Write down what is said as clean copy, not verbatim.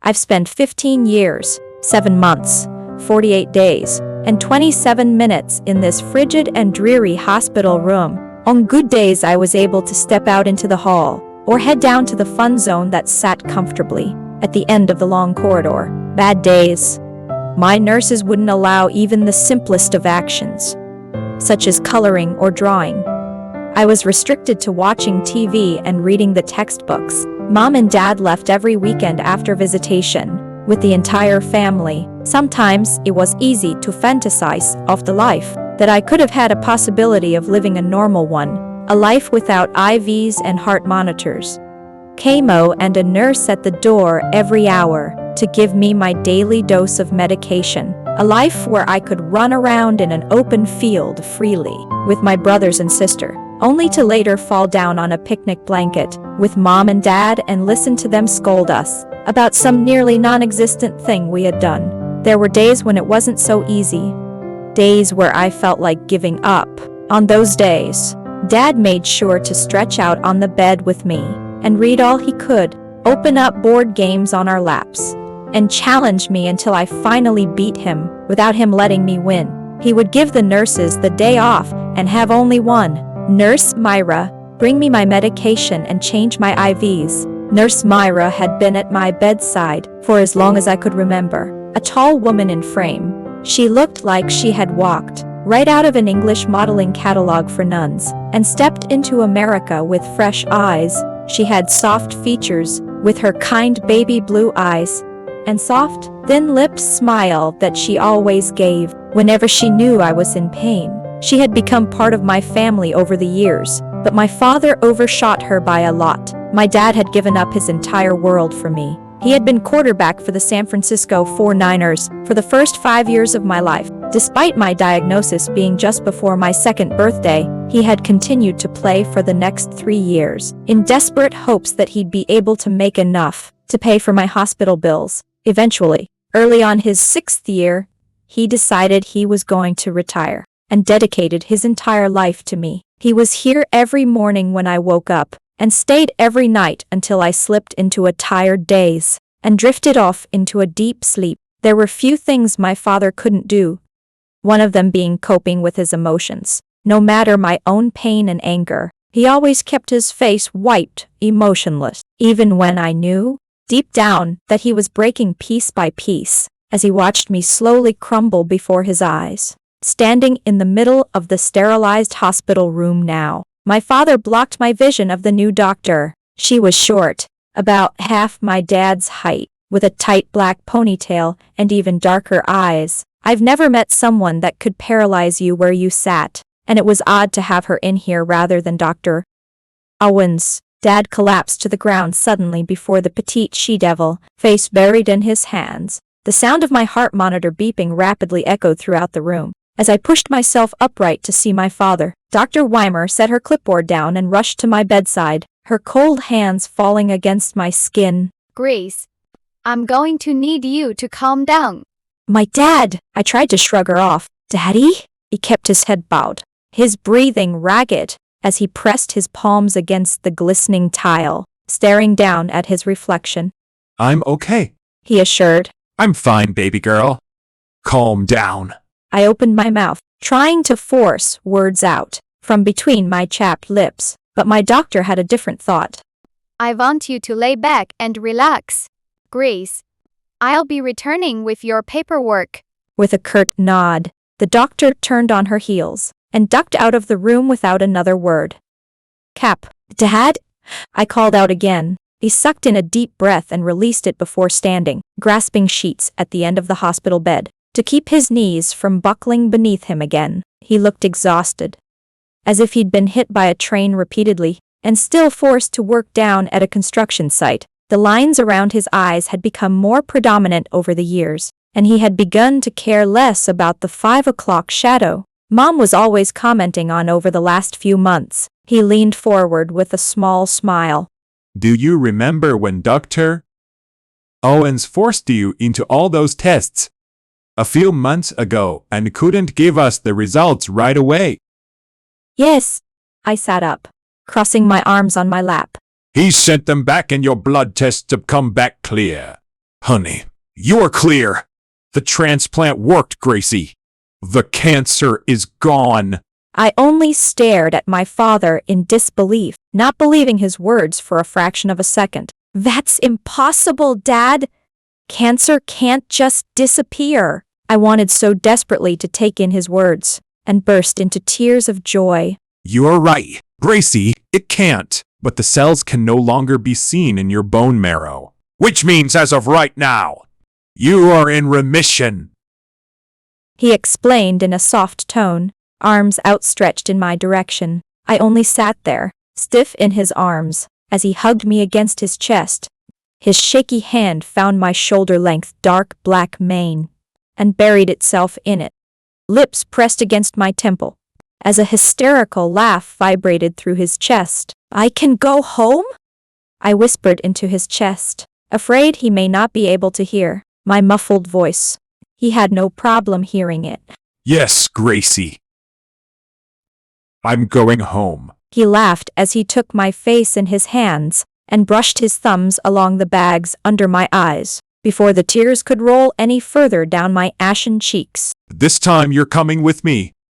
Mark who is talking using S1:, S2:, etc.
S1: I've spent 15 years, 7 months, 48 days, and 27 minutes in this frigid and dreary hospital room. On good days, I was able to step out into the hall or head down to the fun zone that sat comfortably at the end of the long corridor. Bad days, my nurses wouldn't allow even the simplest of actions, such as coloring or drawing. I was restricted to watching TV and reading the textbooks. Mom and Dad left every weekend after visitation with the entire family. Sometimes it was easy to fantasize of the life that I could have had, a possibility of living a normal one, a life without IVs and heart monitors, chemo, and a nurse at the door every hour to give me my daily dose of medication. A life where I could run around in an open field freely with my brothers and sister, only to later fall down on a picnic blanket with Mom and Dad and listen to them scold us about some nearly non-existent thing we had done. There were days when it wasn't so easy, days where I felt like giving up. On those days, Dad made sure to stretch out on the bed with me and read all he could, open up board games on our laps, and challenge me until I finally beat him without him letting me win. He would give the nurses the day off and have only one. Nurse Myra, bring me my medication and change my IVs. Nurse Myra had been at my bedside for as long as I could remember. A tall woman in frame. She looked like she had walked right out of an English modeling catalog for nuns and stepped into America with fresh eyes. She had soft features with her kind baby blue eyes and soft, thin-lipped smile that she always gave whenever she knew I was in pain. She had become part of my family over the years, but my father overshot her by a lot. My dad had given up his entire world for me. He had been quarterback for the San Francisco 49ers for the first 5 years of my life. Despite my diagnosis being just before my 2nd birthday, he had continued to play for the next 3 years, in desperate hopes that he'd be able to make enough to pay for my hospital bills. Eventually, early on his 6th year, he decided he was going to retire and dedicated his entire life to me. He was here every morning when I woke up and stayed every night until I slipped into a tired daze and drifted off into a deep sleep. There were few things my father couldn't do, one of them being coping with his emotions. No matter my own pain and anger, he always kept his face white, emotionless, even when I knew, deep down, that he was breaking piece by piece, as he watched me slowly crumble before his eyes. Standing in the middle of the sterilized hospital room now, my father blocked my vision of the new doctor. She was short, about half my dad's height, with a tight black ponytail and even darker eyes. I've never met someone that could paralyze you where you sat, and it was odd to have her in here rather than Dr. Owens. Dad collapsed to the ground suddenly before the petite she-devil, face buried in his hands. The sound of my heart monitor beeping rapidly echoed throughout the room. As I pushed myself upright to see my father, Dr. Weimer set her clipboard down and rushed to my bedside, her cold hands falling against my skin.
S2: Grace, I'm going to need you to calm down.
S1: My dad! I tried to shrug her off. Daddy? He kept his head bowed, his breathing ragged, as he pressed his palms against the glistening tile, staring down at his reflection.
S3: I'm okay,
S1: he assured.
S3: I'm fine, baby girl. Calm down.
S1: I opened my mouth, trying to force words out from between my chapped lips, but my doctor had a different thought.
S2: I want you to lay back and relax. Grace, I'll be returning with your paperwork.
S1: With a curt nod, the doctor turned on her heels and ducked out of the room without another word. Cap, Dad? I called out again. He sucked in a deep breath and released it before standing, grasping sheets at the end of the hospital bed to keep his knees from buckling beneath him again. He looked exhausted, as if he'd been hit by a train repeatedly and still forced to work down at a construction site. The lines around his eyes had become more predominant over the years, and he had begun to care less about the 5 o'clock shadow Mom was always commenting on over the last few months. He leaned forward with a small smile.
S3: Do you remember when Dr. Owens forced you into all those tests a few months ago and couldn't give us the results right away?
S1: Yes. I sat up, crossing my arms on my lap.
S3: He sent them back and your blood tests have come back clear. Honey, you are clear. The transplant worked, Gracie. The cancer is gone.
S1: I only stared at my father in disbelief, not believing his words for a fraction of a second. That's impossible, Dad. Cancer can't just disappear. I wanted so desperately to take in his words and burst into tears of joy.
S3: You are right, Gracie, it can't. But the cells can no longer be seen in your bone marrow. Which means as of right now, you are in remission.
S1: He explained in a soft tone, arms outstretched in my direction. I only sat there, stiff in his arms, as he hugged me against his chest. His shaky hand found my shoulder-length dark black mane and buried itself in it. Lips pressed against my temple, as a hysterical laugh vibrated through his chest. I can go home? I whispered into his chest, afraid he may not be able to hear my muffled voice. He had no problem hearing it.
S3: Yes, Gracie. I'm going home.
S1: He laughed as he took my face in his hands and brushed his thumbs along the bags under my eyes, before the tears could roll any further down my ashen cheeks.
S3: This time you're coming with me.